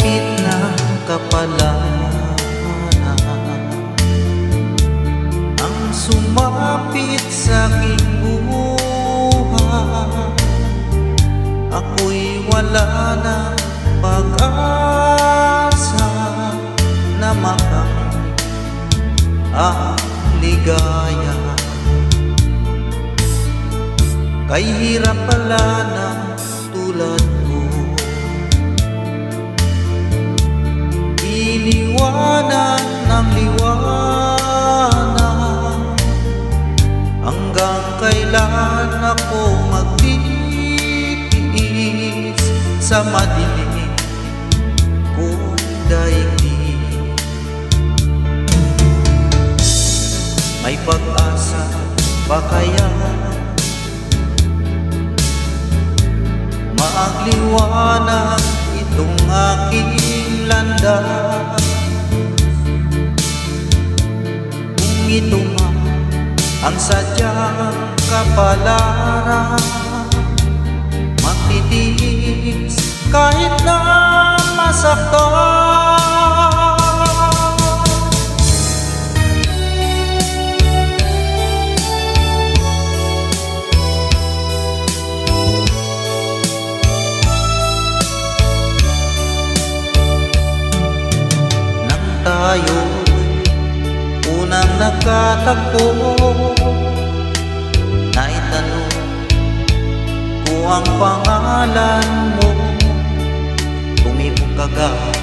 langit ng kapalaran ang sumapit sa aking buhay. Ako'y wala ng pag-asa na makamit ang ligaya. Kay hirap pala na tulad ko, iniwanan ng liwanag. Hanggang kailan ako magtitiis sa madilim kong daigdig? May pag-asa ba kaya maagliwanag itong aking landas? Kung ito man ang sadyang kapalaran, magtitiis kahit na masaktan. Tayo'y unang nagkatagpo, naitanong ko ang pangalan mo. Tumibok agad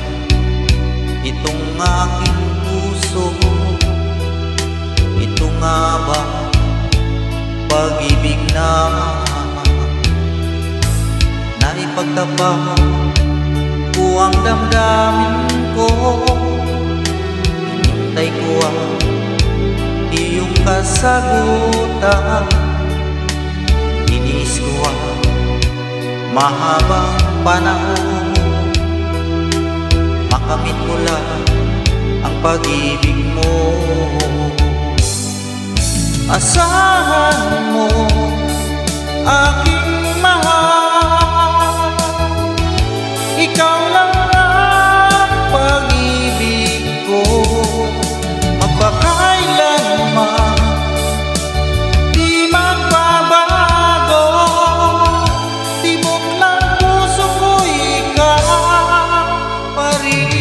itong aking puso. Ito nga ba pag-ibig na naipagtapat ko ang damdamin ko? Hintay ko ang iyong kasagutan. Iniis ko ang mahabang panahon, makamit ko lang ang pag-ibig mo. Asahan mo aking mahal, ikaw lang ang pag-ibig ko. Magpakailanman di magbabago, tibok ng puso ko ikaw pa rin.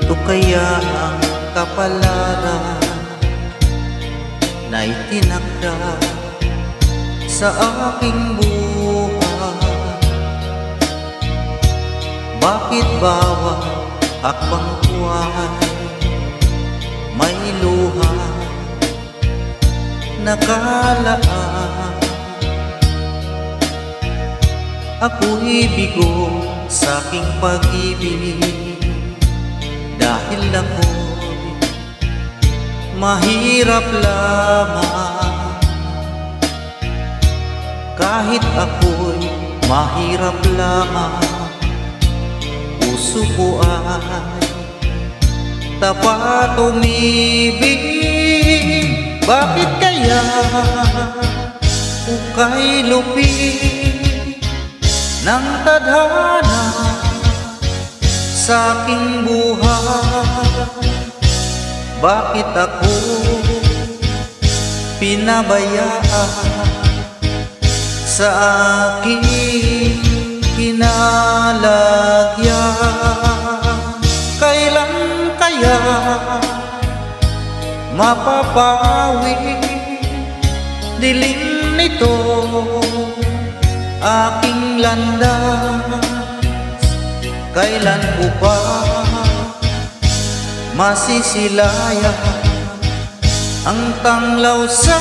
Ito kaya ang kapalaran na itinakda sa aking buhay? Bakit bawat akbang ko ay may luha nakalaan? Ako'y bigo sa aking pag-ibig dahil ako'y mahirap lamang. Kahit ako'y mahirap lamang, puso ko ay tapat umibig. Bakit kaya ukay lupit ng tadhana sa aking buhay? Bakit ako pinabayaan sa aking kinalagyan? Kailan kaya mapapawi dilim nito aking landas? Kailan ko pa masisilayan ang tanglaw sa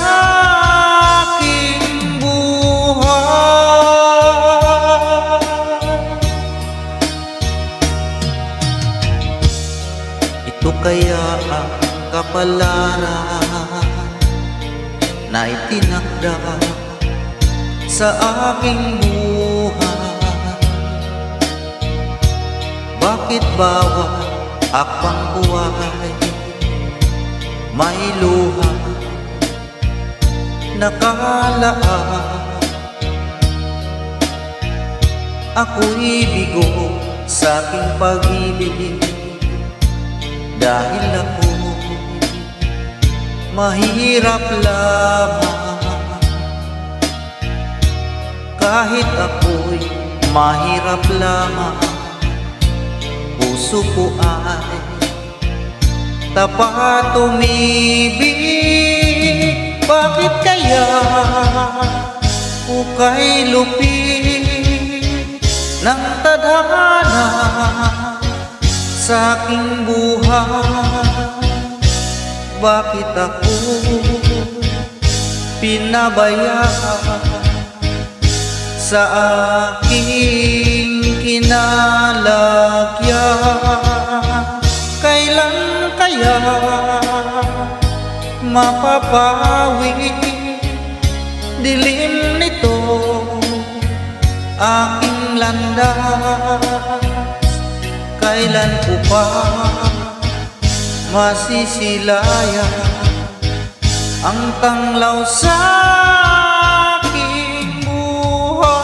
aking buhay? Ito kaya ang kapalaran na itinakda sa aking buhay. Bakit bawat akbang buhay may luha nakalaan? Ako'y bigo sa aking pag-ibig dahil ako mahirap lamang. Kahit ako'y mahirap lamang, puso ko ay tapat umibig. Bakit kaya ukay lupit ng tadhana sa aking buhay? Bakit ako pinabayaan sa aking kinalagyan? Kailan kaya mapapawi dilim nito aking landas? Kailan ko pa masisilayan ang tanglaw sa aking buhay?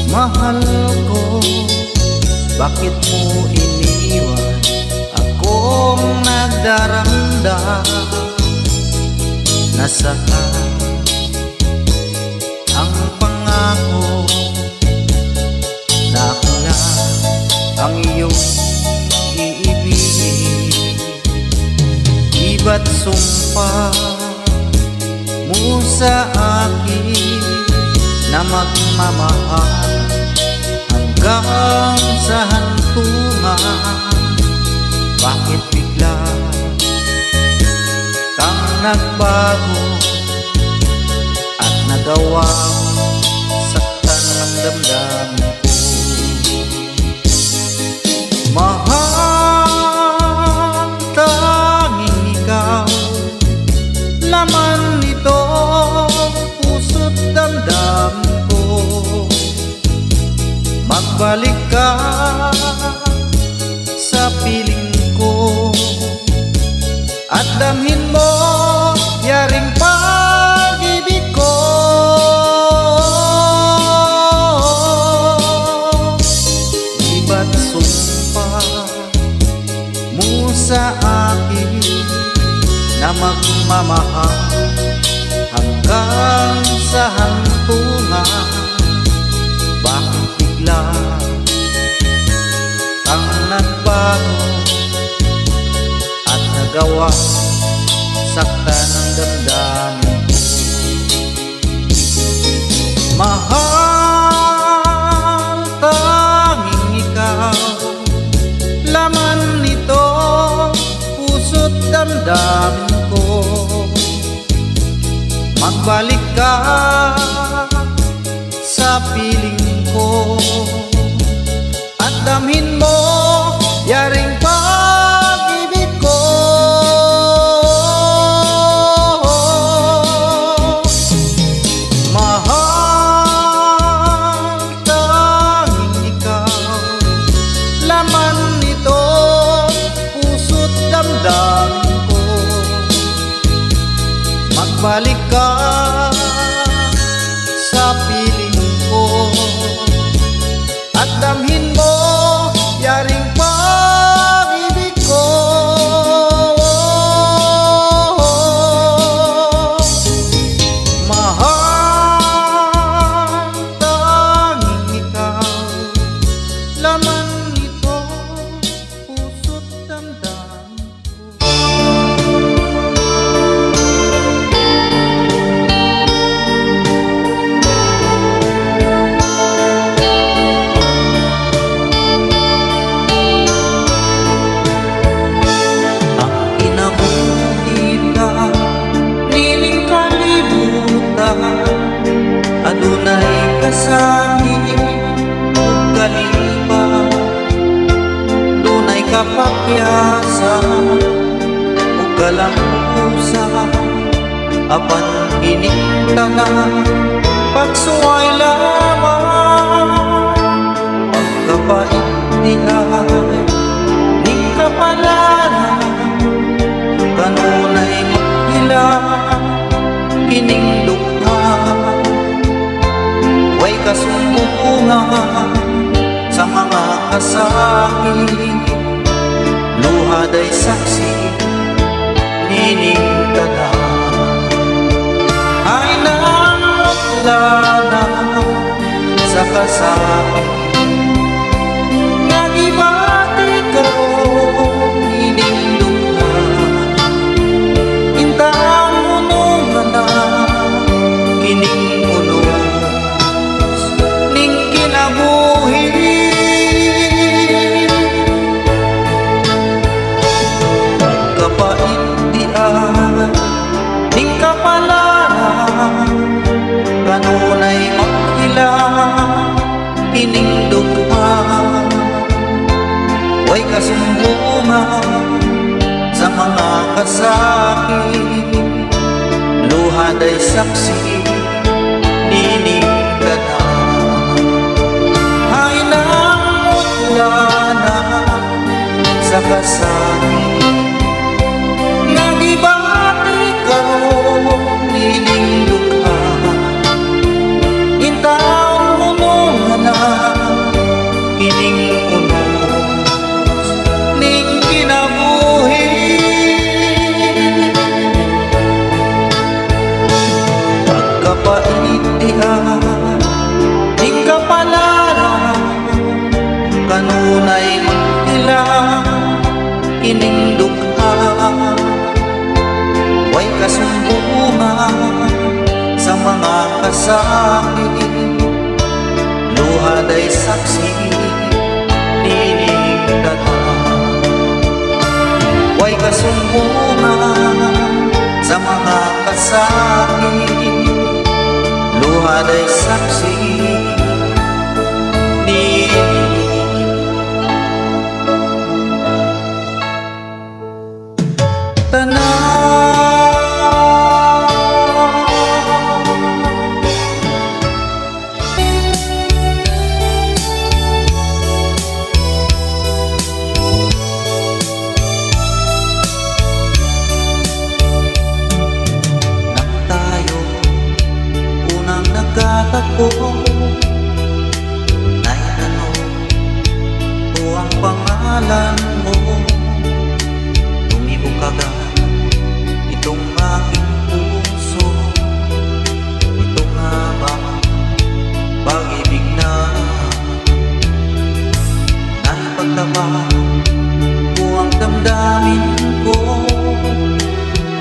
Mahal ko, bakit mo iniwan akong nagdaranda? Nasaan ang pangako na ako na ang iyong iibigin? Iba't sumpa mo sa akin na magmamahal hanggang sa hantungan. Bakit bigla kang nagbago at nagawang saktan ang damdamin ko? Mahal, tanging ikaw, laman nito puso't damdamin ko. Magbalik ka sa piling ko at damhin mo yaring pag-ibig ko. Iba't sumpa mo sa akin na magmamahal hanggang sa hantungan. Bakit bigla kang nagbago at nagawa saktan ang damdamin ko? Mahal, tanging ikaw, laman nito puso't damdamin ko. Magbalik ka sa piling ko at damhin mo yaring pag-ibig ko. Mahal, tanging ikaw, laman nito puso't damdamin ko. Magbalik ka sa piling ko at damhin mo yaring pag-ibig ko. Mahal, tanging ikaw, laman nito puso't damdamin ko. piyasa o kalampusa apan inintana pagsuway lamang pagkapaintihay ning kapalaran kanunay maghila kining dugha way kasumbungan sa mga kasakit luhaday saksi nining tanan ay namutla na sa kasakit nga gibati karon nining dugha intang unungan na kining unos ning kinabuhi kapaintian ning kapalaran kanunay maghila kining dugha way kasumbungan sa mga kasakit luhaday saksi nining tanan ay namutla na sa kasakit nga gibati karon nining dugha intang unungan na kining unos ning kinabuhi pagkapaintihan ning kapalaran kanunay maghila kining dugha way kasumbungan sa mga kasakit luhaday saksi nining tanan way kasumbungan sa mga kasakit luhaday saksi nining tanan. Nagkatagpo naitanong ko ang pangalan mo tumibok agad itong aking puso ito nga ba pag-ibig na naipagtaba ko ang damdamin ko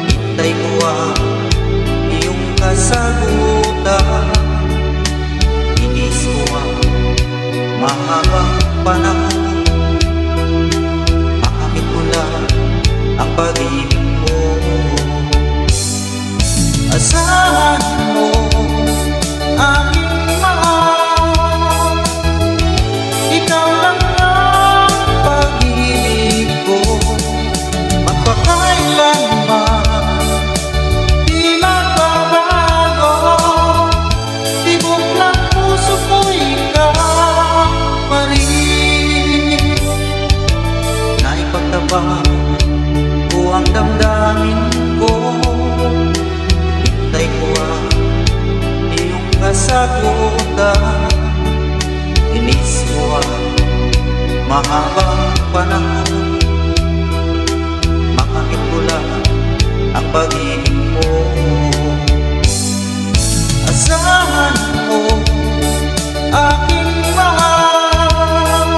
hintay ko ang iyong kasagutan inis ko ang mahabang panahon makamit ko lang ang pag-ibig mo asahan mo aking mahal ikaw lang ang pag-ibig ko magpakailanman ko ang damdamin ko hintay ko ang iyong kasagutan inis ko ang mahabang panahon makamit ko lang ang pag-ibig mo asahan mo aking mahal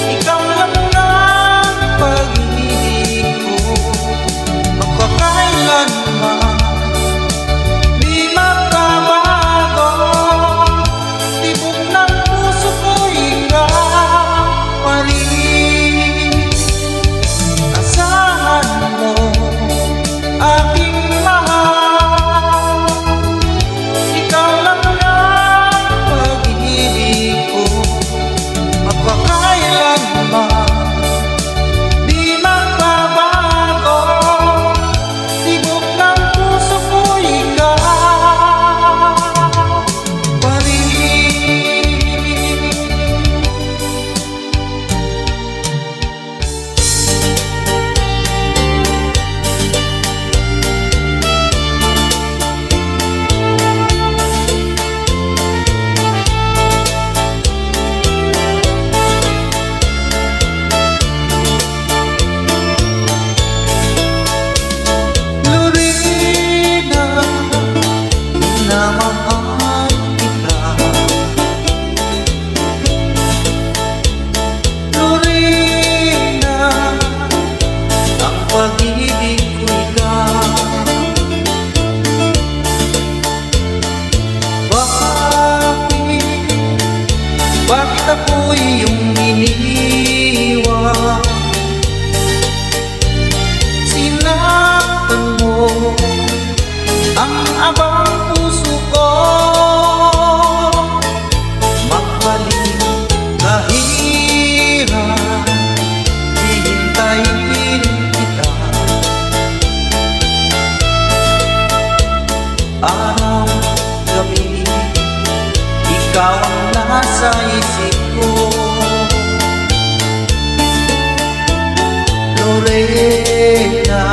ikaw lang pag-ibig ko magpakailanman di magbabago tibok ng puso ko ikaw pa rin asahan mo aking mahal ikaw lang pag-ibig ko magpakailanman ang abang puso ko. Magbalik kahirap, hihintayin kita. Araw, gabi, ikaw ang nasa isip ko. Lorena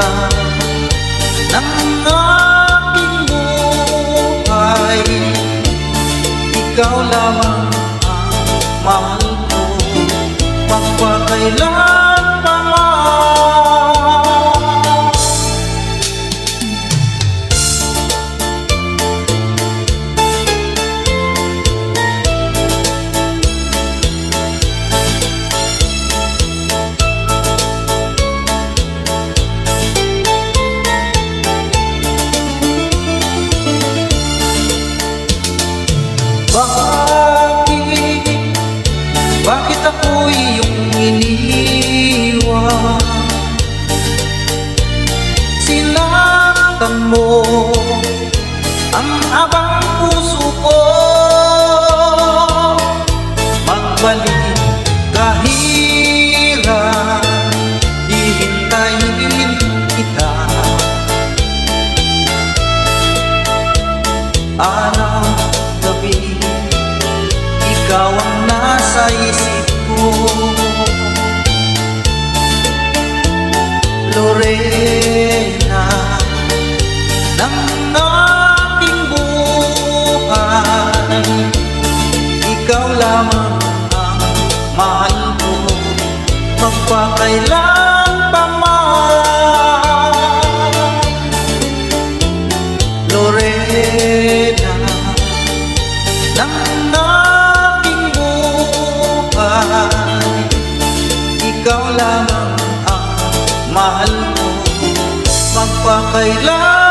ng aking buhay, ikaw lamang ang mahal ko, magpakailan pa man. Bakit ako iyong iniwan? Sinaktan mo ang abang puso ko. Magbalik kahirap, hihintayin kita. Araw, gabi, ikaw ang nasa isip ko. Lorena ng aking buhay, ikaw lamang ang mahal ko, magpakailan pa man. Lorena ng ikaw lamang ang mahal ko, magpakailan